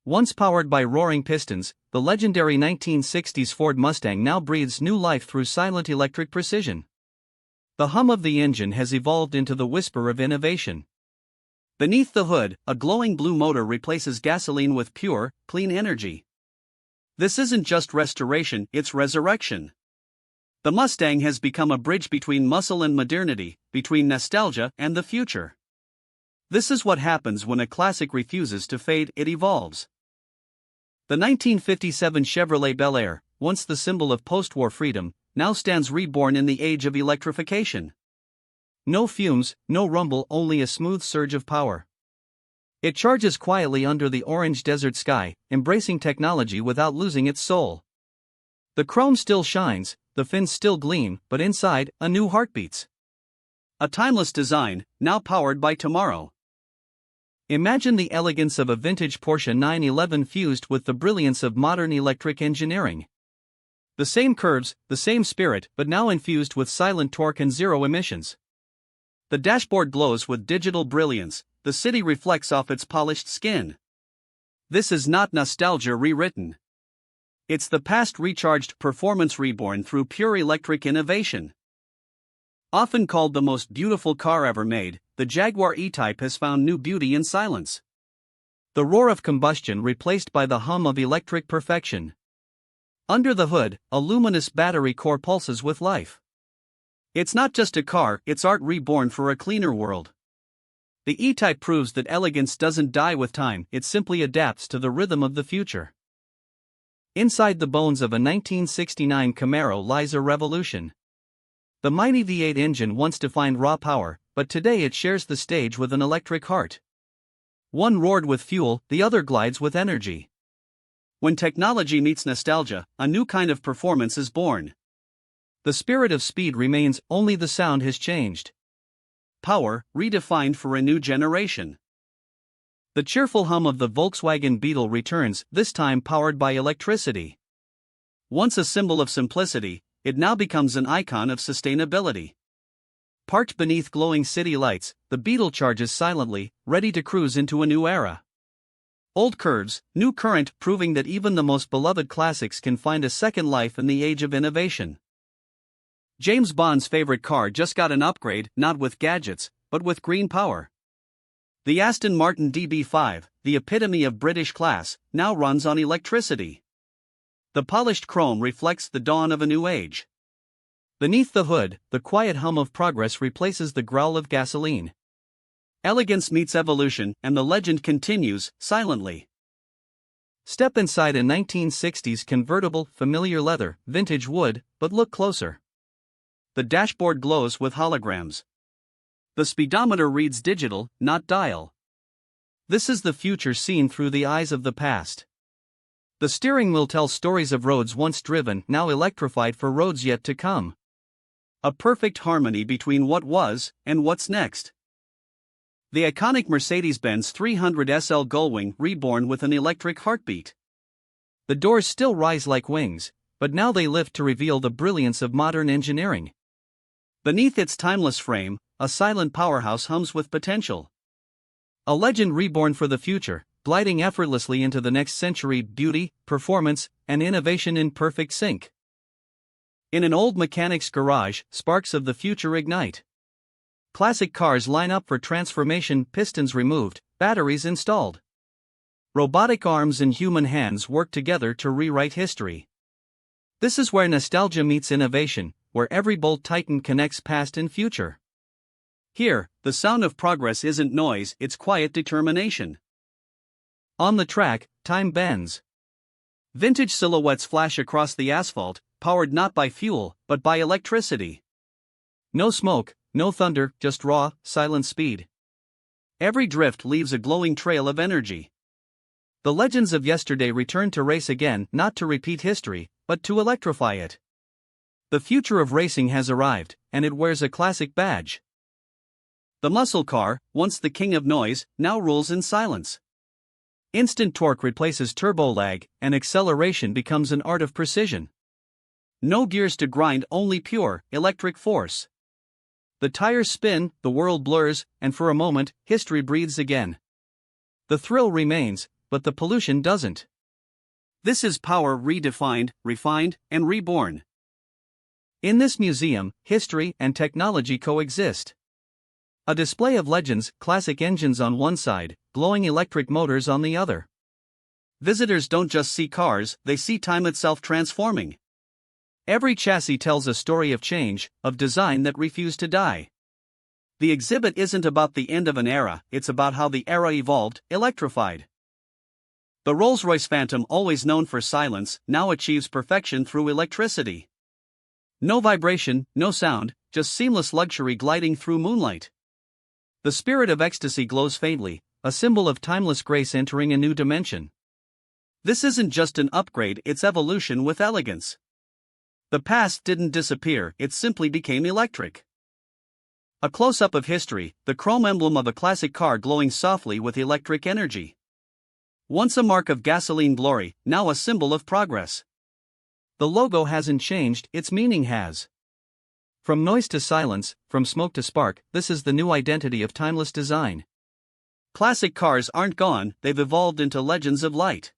Once powered by roaring pistons, the legendary 1960s Ford Mustang now breathes new life through silent electric precision. The hum of the engine has evolved into the whisper of innovation. Beneath the hood, a glowing blue motor replaces gasoline with pure, clean energy. This isn't just restoration, it's resurrection. The Mustang has become a bridge between muscle and modernity, between nostalgia and the future. This is what happens when a classic refuses to fade, it evolves. The 1957 Chevrolet Bel Air, once the symbol of post-war freedom, now stands reborn in the age of electrification. No fumes, no rumble, only a smooth surge of power. It charges quietly under the orange desert sky, embracing technology without losing its soul. The chrome still shines, the fins still gleam, but inside, a new heart beats. A timeless design, now powered by tomorrow. Imagine the elegance of a vintage Porsche 911 fused with the brilliance of modern electric engineering. The same curves, the same spirit, but now infused with silent torque and zero emissions. The dashboard glows with digital brilliance, the city reflects off its polished skin. This is not nostalgia rewritten. It's the past recharged, performance reborn through pure electric innovation. Often called the most beautiful car ever made, the Jaguar E-Type has found new beauty in silence. The roar of combustion replaced by the hum of electric perfection. Under the hood, a luminous battery core pulses with life. It's not just a car, it's art reborn for a cleaner world. The E-Type proves that elegance doesn't die with time, it simply adapts to the rhythm of the future. Inside the bones of a 1969 Camaro lies a revolution. The mighty V8 engine once defined raw power, but today it shares the stage with an electric heart. One roared with fuel, the other glides with energy. When technology meets nostalgia, a new kind of performance is born. The spirit of speed remains, only the sound has changed. Power, redefined for a new generation. The cheerful hum of the Volkswagen Beetle returns, this time powered by electricity. Once a symbol of simplicity, it now becomes an icon of sustainability. Parked beneath glowing city lights, the Beetle charges silently, ready to cruise into a new era. Old curves, new current, proving that even the most beloved classics can find a second life in the age of innovation. James Bond's favorite car just got an upgrade, not with gadgets, but with green power. The Aston Martin DB5, the epitome of British class, now runs on electricity. The polished chrome reflects the dawn of a new age. Beneath the hood, the quiet hum of progress replaces the growl of gasoline. Elegance meets evolution, and the legend continues, silently. Step inside a 1960s convertible, familiar leather, vintage wood, but look closer. The dashboard glows with holograms. The speedometer reads digital, not dial. This is the future seen through the eyes of the past. The steering wheel tells stories of roads once driven, now electrified for roads yet to come. A perfect harmony between what was and what's next. The iconic Mercedes-Benz 300 SL Gullwing reborn with an electric heartbeat. The doors still rise like wings, but now they lift to reveal the brilliance of modern engineering. Beneath its timeless frame, a silent powerhouse hums with potential. A legend reborn for the future, gliding effortlessly into the next century, beauty, performance, and innovation in perfect sync. In an old mechanic's garage, sparks of the future ignite. Classic cars line up for transformation, pistons removed, batteries installed. Robotic arms and human hands work together to rewrite history. This is where nostalgia meets innovation, where every bolt tightened connects past and future. Here, the sound of progress isn't noise, it's quiet determination. On the track, time bends. Vintage silhouettes flash across the asphalt, powered not by fuel, but by electricity. No smoke, no thunder, just raw, silent speed. Every drift leaves a glowing trail of energy. The legends of yesterday return to race again, not to repeat history, but to electrify it. The future of racing has arrived, and it wears a classic badge. The muscle car, once the king of noise, now rules in silence. Instant torque replaces turbo lag, and acceleration becomes an art of precision. No gears to grind, only pure, electric force. The tires spin, the world blurs, and for a moment, history breathes again. The thrill remains, but the pollution doesn't. This is power redefined, refined, and reborn. In this museum, history and technology coexist. A display of legends, classic engines on one side, glowing electric motors on the other. Visitors don't just see cars, they see time itself transforming. Every chassis tells a story of change, of design that refused to die. The exhibit isn't about the end of an era, it's about how the era evolved, electrified. The Rolls-Royce Phantom, always known for silence, now achieves perfection through electricity. No vibration, no sound, just seamless luxury gliding through moonlight. The spirit of ecstasy glows faintly, a symbol of timeless grace entering a new dimension. This isn't just an upgrade, it's evolution with elegance. The past didn't disappear, it simply became electric. A close-up of history, the chrome emblem of a classic car glowing softly with electric energy. Once a mark of gasoline glory, now a symbol of progress. The logo hasn't changed, its meaning has. From noise to silence, from smoke to spark, this is the new identity of timeless design. Classic cars aren't gone, they've evolved into legends of light.